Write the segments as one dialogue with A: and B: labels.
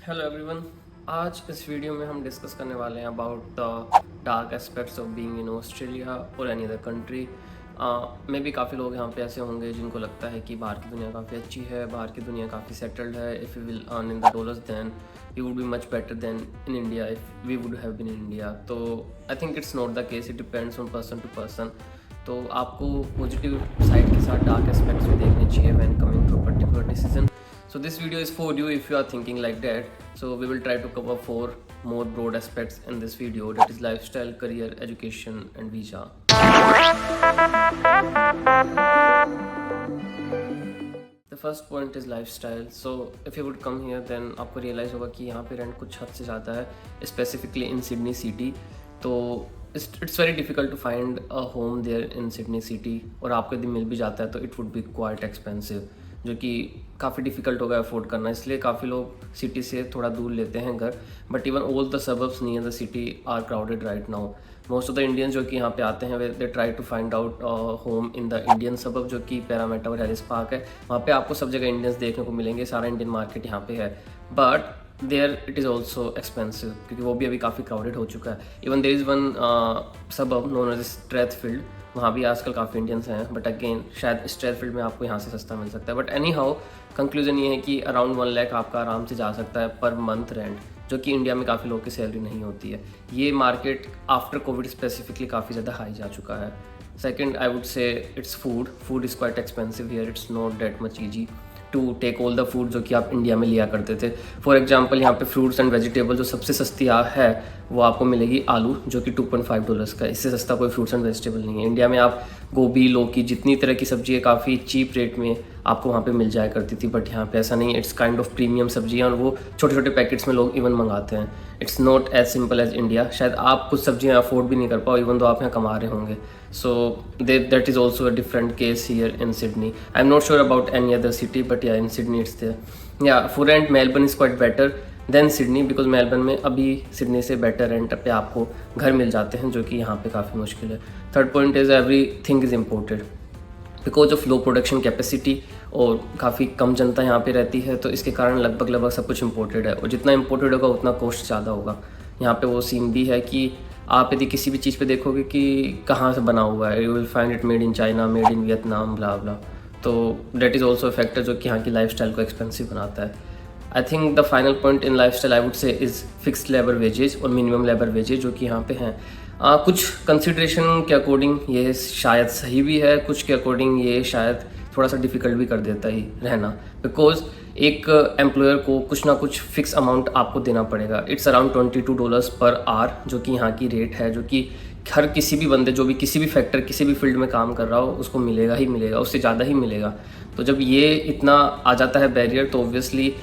A: Hello everyone. आज इस video में हम डिस्कस करने वाले हैं about the dark aspects of being in Australia और एनी अदर कंट्री। में भी काफ़ी लोग यहाँ पे ऐसे होंगे जिनको लगता है कि बाहर की दुनिया काफ़ी अच्छी है, बाहर की दुनिया काफ़ी सेटल्ड है। If you will earn in the dollars then you would be much better than in India if we would have been in India. तो I think it's not the case, it depends on person to person. तो आपको positive side के साथ dark aspects भी देखने चाहिए when coming to a particular decision. So this video is for you if you are thinking like that. So we will try to cover 4 more broad aspects in this video, that is lifestyle, career, education and visa. The first point is lifestyle. So if you would come here then आपको realize होगा कि यहाँ पे rent कुछ हद से ज़्यादा है, specifically in Sydney city. तो it's very difficult to find a home there in Sydney city, और आपको यदि मिल भी जाता है तो it would be quite expensive, जो कि काफ़ी डिफ़िकल्ट होगा अफोर्ड करना। इसलिए काफ़ी लोग सिटी से थोड़ा दूर लेते हैं घर। But even all the suburbs near the city are crowded right now. Most of the Indians जो कि यहाँ पे आते हैं they try to find out home in the Indian suburb, जो कि पैरामीटर और एलिस पार्क है। वहाँ पे आपको सब जगह इंडियंस देखने को मिलेंगे, सारा इंडियन मार्केट यहाँ पे है। But there it is also expensive, क्योंकि वो भी अभी काफ़ी क्राउडेड हो चुका है। Even there is one suburb known as Strathfield, वहाँ भी आजकल काफ़ी इंडियंस हैं। बट अगेन शायद स्ट्रेथफील्ड में आपको यहाँ से सस्ता मिल सकता है। बट एनी हाउ कंक्लूजन ये है कि अराउंड 1 लाख आपका आराम से जा सकता है पर मंथ रेंट, जो कि इंडिया में काफ़ी लोगों की सैलरी नहीं होती है। ये मार्केट आफ्टर कोविड स्पेसिफिकली काफ़ी ज़्यादा हाई जा चुका है। Second I would say it's food is quite expensive here, it's not that much easy to take all the food जो कि आप इंडिया में लिया करते थे। फॉर एग्जांपल यहाँ पे फ्रूट्स एंड वेजिटेबल जो सबसे सस्ती है वो आपको मिलेगी आलू, जो कि $2.5 का। इससे सस्ता कोई फ्रूट्स एंड वेजिटेबल नहीं है। इंडिया में आप गोभी, लौकी, जितनी तरह की सब्जी है काफ़ी चीप रेट में आपको वहाँ पे मिल जाया करती थी। बट यहाँ पे ऐसा नहीं है, इट्स काइंड ऑफ प्रीमियम सब्जियाँ, और वो छोटे छोटे पैकेट्स में लोग इवन मंगाते हैं। It's not as simple as India. शायद आप कुछ सब्जियाँ अफोर्ड भी नहीं कर पाओ इवन तो आप यहाँ कमा रहे होंगे। So that is also a different case here in Sydney. I'm not sure about any other city, but yeah, in Sydney it's there. Yeah, for rent Melbourne is quite better than Sydney, because Melbourne में अभी Sydney से better rent पे आपको घर मिल जाते हैं, जो कि यहाँ पे काफ़ी मुश्किल है। Third point is everything is imported because of low production capacity, और काफ़ी कम जनता यहाँ पे रहती है, तो इसके कारण लगभग सब कुछ इम्पोर्टेड है, और जितना इम्पोर्टेड होगा उतना कॉस्ट ज़्यादा होगा। यहाँ पे वो सीन भी है कि आप यदि किसी भी चीज़ पे देखोगे कि कहाँ से बना हुआ है, you will find it made in China, made in Vietnam, blah blah. तो डेट इज़ ऑल्सो फैक्टर जो कि यहाँ की लाइफस्टाइल को एक्सपेंसिव बनाता है। I think the final point in lifestyle I would say is fixed labour wages और minimum labour wages, जो कि यहाँ पे हैं। कुछ कंसिड्रेशन के अकॉर्डिंग ये शायद सही भी है, कुछ के अकॉर्डिंग ये शायद थोड़ा सा डिफ़िकल्ट भी कर देता ही रहना, बिकॉज एक एम्प्लॉयर को कुछ ना कुछ फिक्स अमाउंट आपको देना पड़ेगा। इट्स अराउंड $22 पर आवर, जो कि यहाँ की रेट है, जो कि हर किसी भी बंदे जो भी किसी भी फैक्टर किसी भी फील्ड में काम कर रहा हो उसको मिलेगा ही मिलेगा, उससे ज़्यादा ही मिलेगा। तो जब ये इतना आ जाता है बैरियर, तो ऑब्वियसली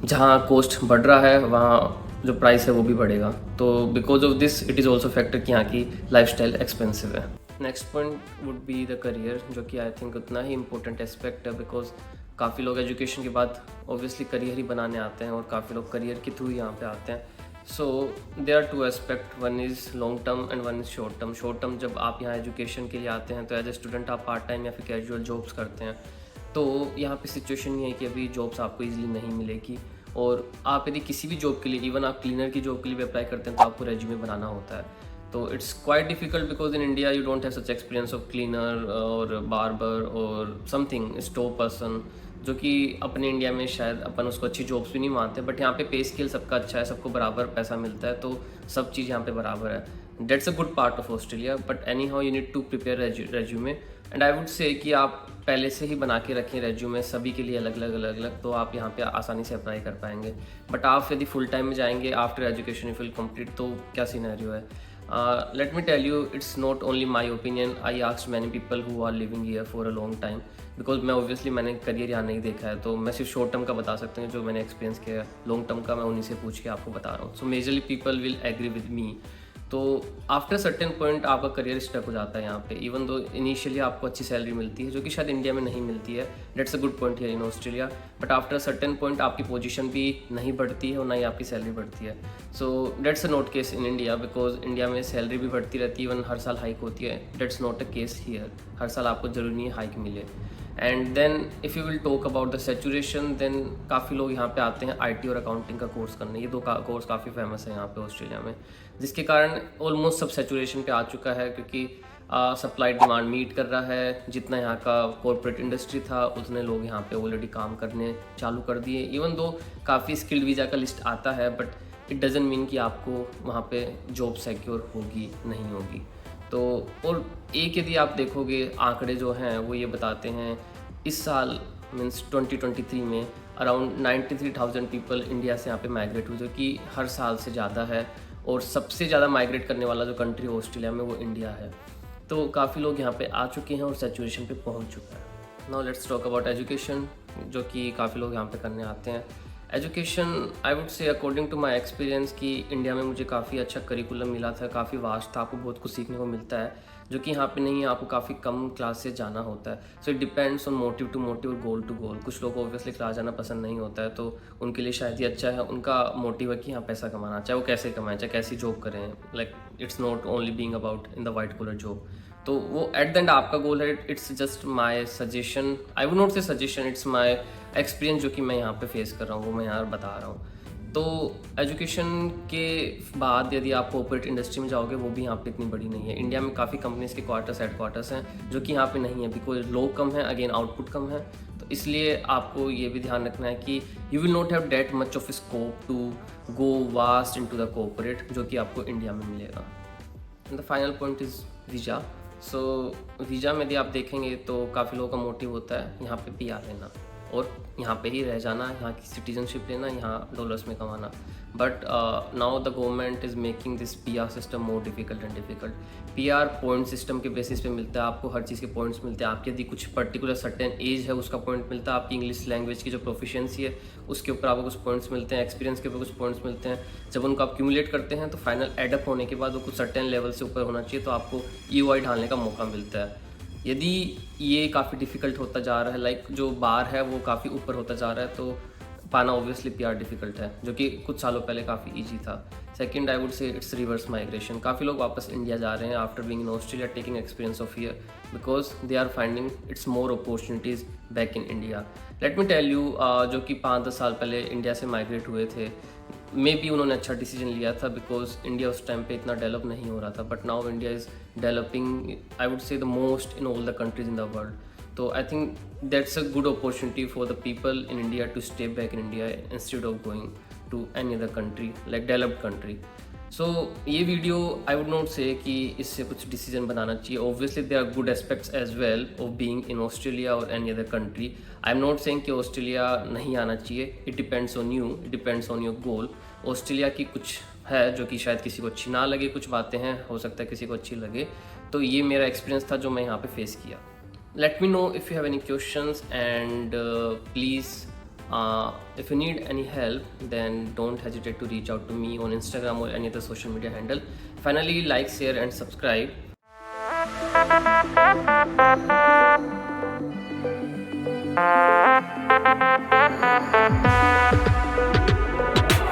A: जहाँ कॉस्ट बढ़ रहा है वहाँ जो प्राइस है वो भी बढ़ेगा। तो because of this it is also factor कि यहाँ की लाइफस्टाइल एक्सपेंसिव है। Next point would be the career, जो कि आई थिंक उतना ही इम्पोर्टेंट एस्पेक्ट है, बिकॉज काफ़ी लोग एजुकेशन के बाद ऑब्वियसली करियर ही बनाने आते हैं, और काफ़ी लोग करियर के थ्रू यहाँ पे आते हैं। So there are 2 aspect, one is long term and one is short term. Short term जब आप यहाँ एजुकेशन के लिए आते हैं तो एज ए स्टूडेंट आप पार्ट टाइम या फिर कैजुअल जॉब्स करते हैं। तो यहाँ पे सिचुएशन ये है कि अभी जॉब्स आपको ईजिली नहीं मिलेगी, और आप यदि किसी भी जॉब के लिए, इवन आप क्लीनर की जॉब के लिए भी अप्लाई करते हैं तो आपको रेज्यूमे बनाना होता है। तो it's quite difficult because in India you don't have such experience of cleaner और बार्बर और समथिंग स्टोव पर्सन, जो कि अपने इंडिया में शायद अपन उसको अच्छी जॉब्स भी नहीं मानते। बट यहाँ पे पे स्केल सबका अच्छा है, सबको बराबर पैसा मिलता है, तो सब चीज़ यहाँ पे बराबर है। That's a good part of Australia, but anyhow you need to prepare resume, and I would say कि आप पहले से ही बना के रखें रेज्यूमे सभी के लिए अलग अलग, तो आप यहाँ पे आसानी से अप्लाई कर पाएंगे। बट आप यदि फुल टाइम में जाएंगे after education if will complete, तो क्या सिनेरियो है? Let me tell you, it's not only my opinion. I asked many people who are living here for a long time, because मैं obviously मैंने career यहाँ नहीं देखा है, तो मैं सिर्फ शॉर्ट टर्म का बता सकता हूँ जो मैंने एक्सपीरियंस किया है। लॉन्ग टर्म का मैं उन्हीं से पूछ के आपको बता रहा हूँ। So majorly people will agree with me. तो आफ्टर सर्टेन पॉइंट आपका करियर स्टक हो जाता है यहाँ पे, इवन दो इनिशियली आपको अच्छी सैलरी मिलती है जो कि शायद इंडिया में नहीं मिलती है। That's a good point here in Australia, but after certain point आपकी पोजीशन भी नहीं बढ़ती है और ना ही आपकी सैलरी बढ़ती है. So that's a not case in India, because India में सैलरी भी बढ़ती रहती है, इवन हर साल हाइक होती है. That's not a case here. हर साल आपको जरूरी नहीं है हाइक मिले. And then if you will talk about the saturation, then काफ़ी लोग यहाँ पे आते हैं आईटी और अकाउंटिंग का कोर्स करने. ये दो कोर्स काफ़ी फेमस है यहाँ पे ऑस्ट्रेलिया में, जिसके कारण ऑलमोस्ट सब सेचुरेशन पे आ चुका है, क्योंकि सप्लाई डिमांड मीट कर रहा है. जितना यहाँ का कॉर्पोरेट इंडस्ट्री था उतने लोग यहाँ पे ऑलरेडी काम करने चालू कर दिए. इवन दो काफ़ी स्किल्ड वीज़ा का लिस्ट आता है, बट इट डजंट मीन कि आपको वहाँ पे जॉब सिक्योर होगी नहीं होगी. तो और एक यदि आप देखोगे आंकड़े जो हैं वो ये बताते हैं इस साल मीन्स 2023 में अराउंड 93,000 पीपल इंडिया से यहाँ पे माइग्रेट हुए, जो कि हर साल से ज़्यादा है. और सबसे ज़्यादा माइग्रेट करने वाला जो कंट्री ऑस्ट्रेलिया में वो इंडिया है. तो काफ़ी लोग यहाँ पे आ चुके हैं और सैचुरेशन पे पहुँच चुका है. Now let's talk about education, जो कि काफ़ी लोग यहाँ पे करने आते हैं. Education I would say according to my experience कि इंडिया में मुझे काफ़ी अच्छा करिकुलम मिला था, काफ़ी वास्ट था, आपको बहुत कुछ सीखने को मिलता है जो कि यहाँ पे नहीं है. आपको काफ़ी कम क्लास से जाना होता है. So it depends on motive to motive और गोल टू गोल. कुछ लोग को ऑब्वियसली क्लास जाना पसंद नहीं होता है, तो उनके लिए शायद ये अच्छा है. उनका मोटिव है कि यहाँ पैसा कमाना, चाहे वो कैसे कमाएं, चाहे कैसी जॉब करें. Like it's not only being about in the white collar job. तो वो एट द एंड आपका गोल है. It's just my suggestion, I would not say suggestion, it's my experience जो कि मैं यहाँ पे फेस कर रहा हूँ वो मैं यहाँ बता रहा हूँ. तो एजुकेशन के बाद यदि आप कॉर्पोरेट इंडस्ट्री में जाओगे, वो भी यहाँ पे इतनी बड़ी नहीं है. इंडिया में काफ़ी कंपनीज के क्वार्टर्स हेड क्वार्टर्स हैं जो कि यहाँ पे नहीं है, बिकॉज लोग कम हैं, अगेन आउटपुट कम है. तो इसलिए आपको ये भी ध्यान रखना है कि you will not have that much of scope to go vast into the corporate, जो कि आपको इंडिया में मिलेगा. The final point is visa. So visa में यदि आप देखेंगे तो काफ़ी लोगों का मोटिव होता है यहाँ पे PR लेना और यहाँ पे ही रह जाना, यहाँ की सिटीजनशिप लेना, यहाँ डॉलर्स में कमाना. But now the government is making this PR system more difficult and difficult. PR point system के बेसिस पे मिलता है आपको, हर चीज़ के पॉइंट्स मिलते हैं. आपकी यदि कुछ पर्टिकुलर सर्टेन एज है उसका पॉइंट मिलता है, आपकी इंग्लिश लैंग्वेज की जो प्रोफिशिएंसी है उसके ऊपर आपको कुछ पॉइंट्स मिलते हैं, एक्सपीरियंस के ऊपर कुछ पॉइंट्स मिलते हैं. जब उनको आप क्यूमुलेट करते हैं तो फाइनल एडअप होने के बाद वो कुछ सर्टेन लेवल से ऊपर होना चाहिए, तो आपको EY ढालने का मौका मिलता है. यदि ये काफ़ी डिफ़िकल्ट होता जा रहा है, लाइक जो बार है वो काफ़ी ऊपर होता जा रहा है, तो पाना ऑब्वियसली PR डिफ़िकल्ट है, जो कि कुछ सालों पहले काफ़ी इजी था. Second I would say it's reverse migration. काफ़ी लोग वापस इंडिया जा रहे हैं after being in Australia, taking experience of here, because they are finding it's more opportunities back in India. Let me tell you, जो कि 5-10 साल पहले इंडिया से माइग्रेट हुए थे, मे बी उन्होंने अच्छा डिसीजन लिया था, बिकॉज इंडिया उस टाइम पे इतना डेवलप नहीं हो रहा था. But now India is developing, I would say the most in all the countries in the world. तो I think that's a good opportunity for the people in India to stay back in India instead of going to any other country like developed country. So ये video I would not से कि इससे कुछ decision बनाना चाहिए. Obviously there are good aspects as well of being in Australia और any other country. I am not saying कि Australia नहीं आना चाहिए. It depends on you, it depends on your goal. Australia की कुछ है जो कि शायद किसी को अच्छी ना लगे, कुछ बातें हैं हो सकता है किसी को अच्छी लगे. तो ये मेरा एक्सपीरियंस था जो मैं यहाँ पे फेस किया. Let me know if you have any questions and please if you need any help, then don't hesitate to reach out to me on Instagram or any other social media handle. Finally, like, share and subscribe.